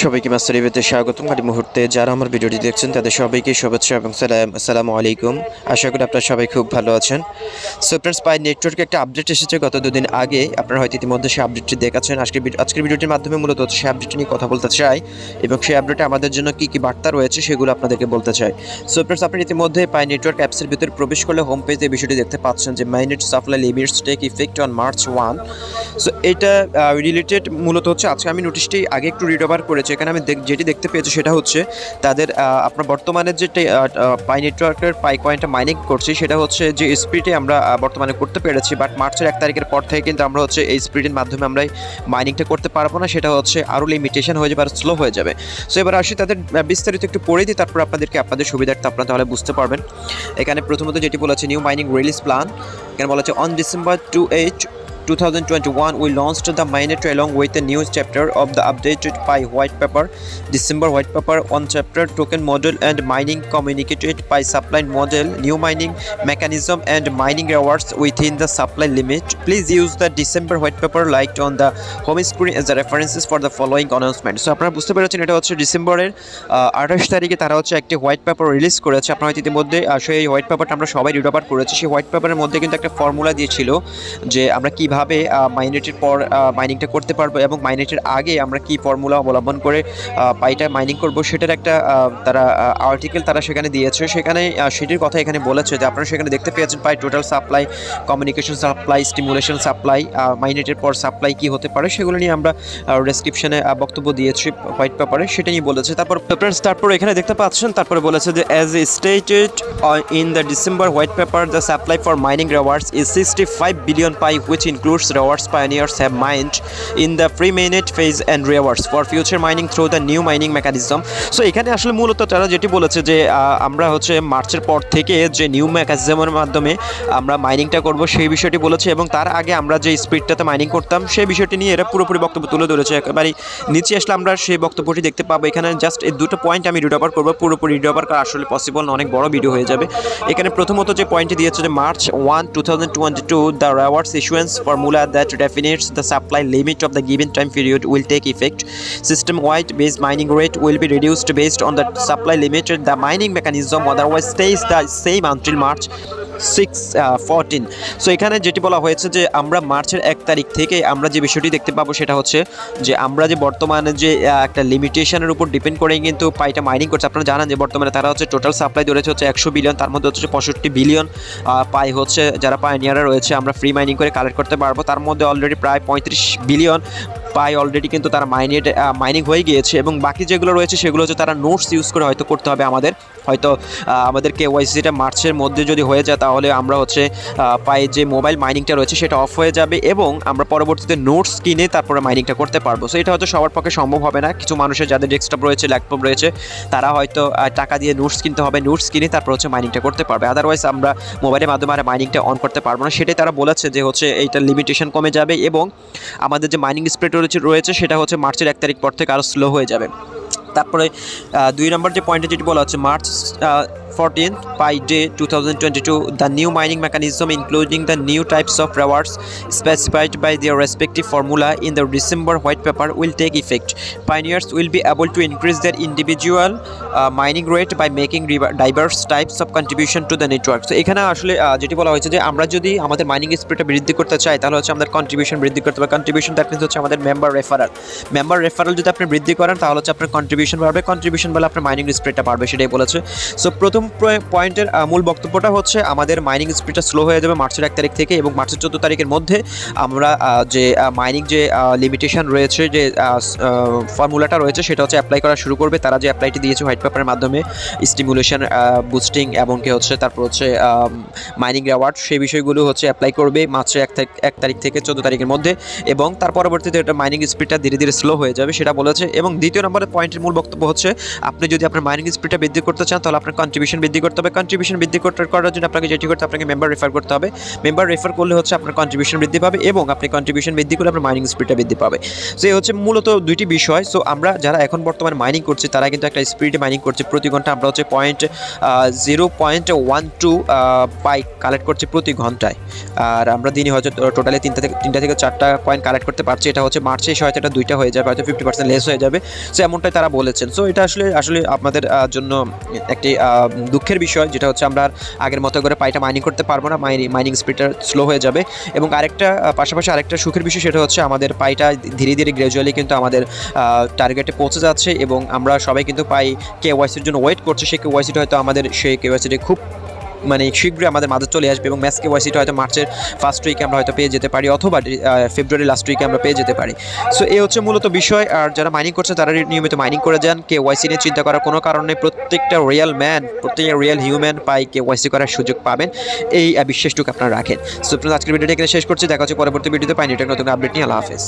সবাইকে মাস্টারটিভিতে স্বাগতম। এই মুহূর্তে যারা আমার ভিডিওটি দেখছেন তাদের সবাইকে শুভেচ্ছা এবং আসসালামু আলাইকুম। আশা করি আপনারা সবাই খুব ভালো আছেন। সো ফ্রেন্ডস, পাই নেটওয়ার্কে একটা আপডেট এসেছে গত দুদিন আগে। আপনারা হয়তো ইতিমধ্যে সেই আপডেটটি দেখাচ্ছেন। আজকের ভিডিওটির মাধ্যমে মূলত সেই আপডেটটি নিয়ে কথা বলতে চাই এবং সেই আপডেটে আমাদের জন্য কী কী বার্তা রয়েছে সেগুলো আপনাদেরকে বলতে চাই। সো ফ্রেন্ডস, আপনি ইতিমধ্যে পাই নেটওয়ার্ক অ্যাপসের ভিতরে প্রবেশ করলে হোম পেজে এই বিষয়টি দেখতে পাচ্ছেন যে minute supply limits take effect on March 1। So এটা রিলেটেড মূলত হচ্ছে আজকে আমি নোটিশটি আগে একটু রিড ওভার করেছি। এখানে আমি যেটি দেখতে পেয়েছি সেটা হচ্ছে তাদের আপনার বর্তমানে যে পাই নেটওয়ার্কের পাই কয়েনটা মাইনিং করছি সেটা হচ্ছে যে স্পিডে আমরা বর্তমানে করতে পেরেছি, বাট মার্চের 1 তারিখের পর থেকে কিন্তু আমরা হচ্ছে এই স্পিডের মাধ্যমে আমরা মাইনিংটা করতে পারবো না। সেটা হচ্ছে আরও লিমিটেশন হয়ে যাবে আর স্লো হয়ে যাবে। সো এবার আসি তাদের বিস্তারিত একটু পড়ে দিই, তারপর আপনাদের সুবিধার্থে আপনারা তাহলে বুঝতে পারবেন। এখানে প্রথমত যেটি বলেছে নিউ মাইনিং রিলিজ প্ল্যান, এখানে বলা হচ্ছে on December 28, 2021 we launched the Mainnet along with a new chapter of the updated Pi white paper. December white paper on chapter token model and mining communicated by supply model, new mining mechanism and mining rewards within the supply limit. Please use the December white paper liked on the home screen as the references for the following announcement. So আপনারা বুঝতে পেরেছেন এটা হচ্ছে ডিসেম্বরের 28 তারিখে তারা হচ্ছে একটি হোয়াইট পেপার রিলিজ করেছে। আপনারা হয়তো ইতিমধ্যে সেই হোয়াইট পেপারটা আমরা সবাই রিড ওভার করেছি। সেই হোয়াইট পেপারের মধ্যে কিন্তু একটা ফর্মুলা দিয়েছিল যে আমরা কীভাবে মাইনেটের পর মাইনিংটা করতে পারবো এবং মাইনেটের আগে আমরা কি ফর্মুলা অবলম্বন করে পাইটা মাইনিং করব সেটার একটা তারা আর্টিকেল তারা সেখানে দিয়েছে। সেখানে সেটির কথা এখানে বলেছে যে আপনারা সেখানে দেখতে পেয়েছেন পাই total supply, communication supply, stimulation supply, মাইনেটের পর সাপ্লাই কি হতে পারে সেগুলো নিয়ে আমরা ডেসক্রিপশনে বক্তব্য দিয়েছি হোয়াইট পেপারে, সেটা নিয়ে বলেছে। তারপর এখানে দেখতে পাচ্ছেন তারপরে বলেছে যে as stated in the December white paper the supply for mining rewards is 65 billion pi which includes rewards pioneers have mined in the pre-mainnet phase and rewards for future mining through the new mining mechanism. So এখানে আসলে মূলত তারা যেটি বলেছে যে আমরা হচ্ছে মার্চের পর থেকে যে নিউ মেকানিজমের মাধ্যমে আমরা মাইনিংটা করব সেই বিষয়টি বলেছে এবং তার আগে আমরা যে স্পিডটাতে মাইনিং করতাম সেই বিষয়টি নিয়ে এরা পুরোপুরি বক্তব্য তুলে ধরেছে। একেবারে নিচে আসলে আমরা সেই বক্তব্যটি দেখতে পাবো। এখানে জাস্ট এই দুটো পয়েন্ট আমি রিড ওভার করবো, পুরোপুরি রিড ওভার করা আসলে পসিবল না, অনেক বড় ভিডিও হয়ে যাবে। এখানে প্রথমত যে পয়েন্টটি দিয়েছে যে March 1, 2022 the rewards issuance formula that defines the supply limit of the given time period will take effect. System-wide base mining rate will be reduced based on the supply limit. The mining mechanism otherwise stays the same until March 6-14। So এখানে যেটি বলা হয়েছে যে আমরা মার্চের 1 তারিখ থেকে আমরা যে বিষয়টি দেখতে পাবো সেটা হচ্ছে যে আমরা যে বর্তমানে যে একটা লিমিটেশনের উপর ডিপেন্ড করে কিন্তু পাইটা মাইনিং করছে। আপনারা জানেন যে বর্তমানে তারা হচ্ছে টোটাল সাপ্লাই ধরেছে হচ্ছে 100 বিলিয়ন, তার মধ্যে হচ্ছে 65 বিলিয়ন পাই হচ্ছে যারা পাইনিয়াররা রয়েছে আমরা ফ্রি মাইনিং করে কালেক্ট করতে পারবো। তার মধ্যে অলরেডি প্রায় 35 বিলিয়ন পাই অলরেডি কিন্তু তারা মাইনিং হয়ে গিয়েছে এবং বাকি যেগুলো রয়েছে সেগুলো হচ্ছে তারা নোটস ইউজ করে হয়তো করতে হবে আমাদের KYCটা মার্চের মধ্যে যদি হয়ে যায় তাহলে আমরা হচ্ছে পাই যে মোবাইল মাইনিংটা রয়েছে সেটা অফ হয়ে যাবে এবং আমরা পরবর্তীতে নোটস কিনে তারপরে মাইনিংটা করতে পারবো। সো এটা হয়তো সবার পক্ষে সম্ভব হবে না, কিছু মানুষের যাদের ডেস্কটপ রয়েছে, ল্যাপটপ রয়েছে তারা হয়তো টাকা দিয়ে নোটস কিনতে হবে, নোটস কিনে তারপর হচ্ছে মাইনিংটা করতে পারবে। আদারওয়াইজ আমরা মোবাইলের মাধ্যমে আর মাইনিংটা অন করতে পারবো না। সেটাই তারা বলেছে যে হচ্ছে এইটার লিমিটেশন কমে যাবে এবং আমাদের যে মাইনিং স্পিড রয়েছে সেটা হচ্ছে মার্চের 1 তারিখ পর থেকে আরও স্লো হয়ে যাবে। তারপরে 2 নম্বর যে পয়েন্টে যেটি বলা হচ্ছে March 14th Pi Day 2022 the new mining mechanism including the new types of rewards specified by their respective formula in the December white paper will take effect. Pioneers will be able to increase their individual mining rate by making diverse types of contribution to the network. So এখানে আসলে যেটি বলা হয়েছে যে আমরা যদি আমাদের mining স্পিডটা বৃদ্ধি করতে চাই তাহলে হচ্ছে আমাদের কন্ট্রিবিউশন বৃদ্ধি করতে হবে। কন্ট্রিবিউশন দ্যাট মিনস হচ্ছে আমাদের মেম্বার রেফারেল যদি আপনি বৃদ্ধি করেন তাহলে হচ্ছে আপনার কন্ট্রিবিউশন বাড়বে, কন্ট্রিবিউশন বলে আপনার মাইনিং স্পিডটা বাড়বে, সেটাই বলেছে। সো প্রথম পয়েন্টের মূল বক্তব্যটা হচ্ছে আমাদের মাইনিং স্পিডটা স্লো হয়ে যাবে মার্চের 1 তারিখ থেকে এবং মার্চের 14 তারিখের মধ্যে আমরা যে মাইনিং যে লিমিটেশন রয়েছে যে ফর্মুলাটা রয়েছে সেটা হচ্ছে অ্যাপ্লাই করা শুরু করবে। তারা যে অ্যাপ্লাইটি দিয়েছে হোয়াইট পেপারের মাধ্যমে স্টিমুলেশন, বুস্টিং এবং কি হচ্ছে তারপর হচ্ছে মাইনিং রিওয়ার্ড সেই বিষয়গুলো হচ্ছে অ্যাপ্লাই করবে মার্চের 1 তারিখ থেকে 14 তারিখের মধ্যে এবং তার পরবর্তীতে এটা মাইনিং স্পিডটা ধীরে ধীরে স্লো হয়ে যাবে সেটা বলেছে। এবং দ্বিতীয় নম্বরের পয়েন্টের মূল বক্তব্য হচ্ছে আপনি যদি আপনার মাইনিং স্পিডটা বৃদ্ধি করতে চান তাহলে আপনার কন্ট্রিবিউশন কন্ট্রিবিউশন বৃদ্ধি করতে হবে। কন্ট্রিবিউশন বৃদ্ধি করার জন্য আপনাকে যেটি করতে আপনাকে মেম্বার রেফার করতে হবে। মেম্বার রেফার করলে হচ্ছে আপনার কন্ট্রিবিউশন বৃদ্ধি পাবে এবং আপনি কন্ট্রিবিউশন বৃদ্ধি করলে আপনার মাইনিং স্পিডটা বৃদ্ধি পাবে। সো এই হচ্ছে মূলত দুইটি বিষয়। সো আমরা যারা এখন বর্তমানে মাইনিং করছি তারা কিন্তু একটা স্পিডে মাইনিং করছে। প্রতি ঘন্টা আমরা হচ্ছে 0.12 পাই কালেক্ট করছি প্রতি ঘন্টায়। আর আমরা দিনই হয়তো টোটালি তিনটা থেকে চারটা কয়েন কালেক্ট করতে পারছি। এটা হচ্ছে মার্চে হয়তো এটা দুইটা হয়ে যাবে, হয়তো 50% লেস হয়ে যাবে। সো এমনটাই তারা বলেছেন। সো এটা আসলে আমাদের জন্য একটি দুঃখের বিষয়, যেটা হচ্ছে আমরা আগের মতো করে পাইটা মাইনিং করতে পারবো না, মাইনিং স্পিডটা স্লো হয়ে যাবে। এবং পাশাপাশি আরেকটা সুখের বিষয়, সেটা হচ্ছে আমাদের পাইটা ধীরে ধীরে গ্র্যাজুয়ালি কিন্তু আমাদের টার্গেটে পৌঁছে যাচ্ছে এবং আমরা সবাই কিন্তু পাই KYCর জন্য ওয়েট করছে। সেই KYCটা হয়তো আমাদের খুব শীঘ্রই আমাদের মাঝে চলে আসবে এবং ম্যাচ KYCটা হয়তো মার্চের ফার্স্ট উইকে আমরা হয়তো পেয়ে যেতে পারি, অথবা ফেব্রুয়ারি লাস্ট উইকে আমরা পেয়ে যেতে পারি। সো এই হচ্ছে মূলত বিষয়। আর যারা মাইনিং করছে তারা নিয়মিত মাইনিং করে যান। KYC নিয়ে চিন্তা করার কোনো কারণ নেই। প্রত্যেকটা রিয়েল হিউম্যান পাই KYC করার সুযোগ পাবেন, এই বিশ্বাসটুকু আপনারা রাখেন। সো আজকের ভিডিওটা এখানে শেষ করছি। দেখা হচ্ছে পরবর্তী ভিডিওতে পাই নেটের নতুন আপডেট নিয়ে। আল্লাহ হাফেজ।